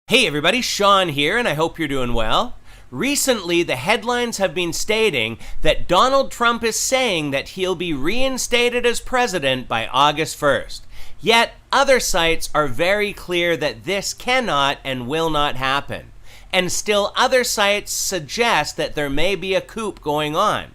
Hey everybody, Sean here, and I hope you're doing well. Recently, the headlines have been stating that Donald Trump is saying that he'll be reinstated as president by August 1st. Yet, other sites are very clear that this cannot and will not happen. And still other sites suggest that there may be a coup going on.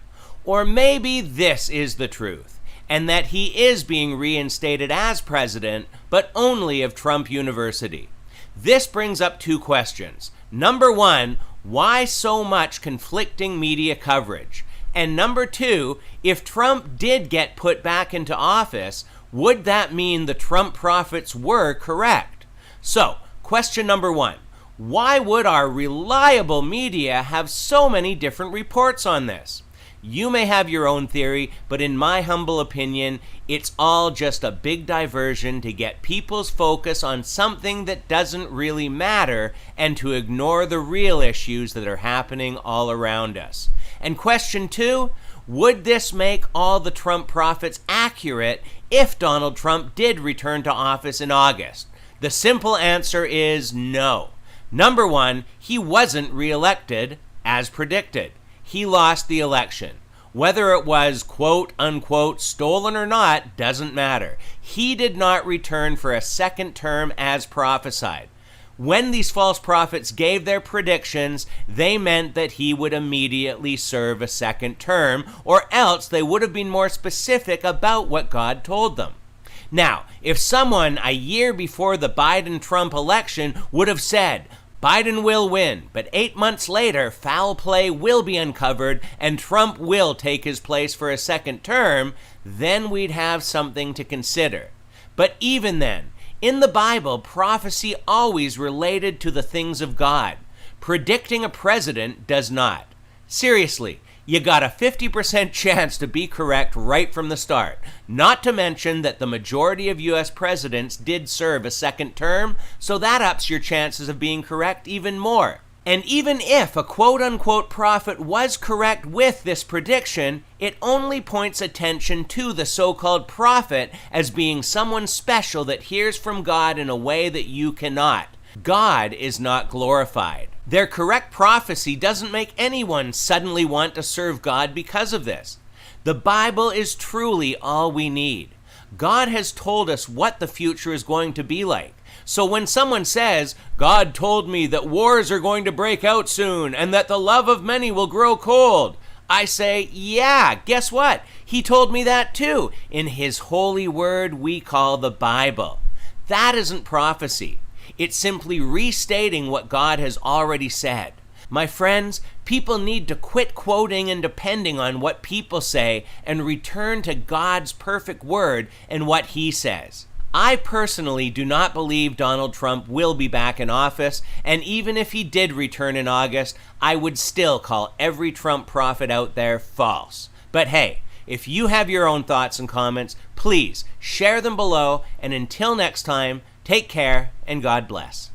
Or maybe this is the truth, and that he is being reinstated as president, but only of Trump University. This brings up two questions. Number one, why so much conflicting media coverage? And number two, if Trump did get put back into office, would that mean the Trump prophets were correct? So, question number one, why would our reliable media have so many different reports on this? You may have your own theory, but in my humble opinion, it's all just a big diversion to get people's focus on something that doesn't really matter and to ignore the real issues that are happening all around us. And question two, would this make all the Trump prophets accurate if Donald Trump did return to office in August? The simple answer is no. Number one, he wasn't reelected as predicted. He lost the election. Whether it was quote unquote stolen or not doesn't matter. He did not return for a second term as prophesied. When these false prophets gave their predictions, they meant that he would immediately serve a second term, or else they would have been more specific about what God told them. Now, if someone a year before the Biden-Trump election would have said, Biden will win, but 8 months later, foul play will be uncovered and Trump will take his place for a second term, then we'd have something to consider. But even then, in the Bible, prophecy always related to the things of God. Predicting a president does not. Seriously, you got a 50% chance to be correct right from the start. Not to mention that the majority of U.S. presidents did serve a second term, so that ups your chances of being correct even more. And even if a quote-unquote prophet was correct with this prediction, it only points attention to the so-called prophet as being someone special that hears from God in a way that you cannot. God is not glorified. Their correct prophecy doesn't make anyone suddenly want to serve God because of this. The Bible is truly all we need. God has told us what the future is going to be like. So when someone says, God told me that wars are going to break out soon and that the love of many will grow cold, I say, yeah, guess what? He told me that too, in his holy word we call the Bible. That isn't prophecy. It's simply restating what God has already said. My friends, people need to quit quoting and depending on what people say and return to God's perfect word and what he says. I personally do not believe Donald Trump will be back in office, and even if he did return in August, I would still call every Trump prophet out there false. But hey, if you have your own thoughts and comments, please share them below, and until next time, take care and God bless.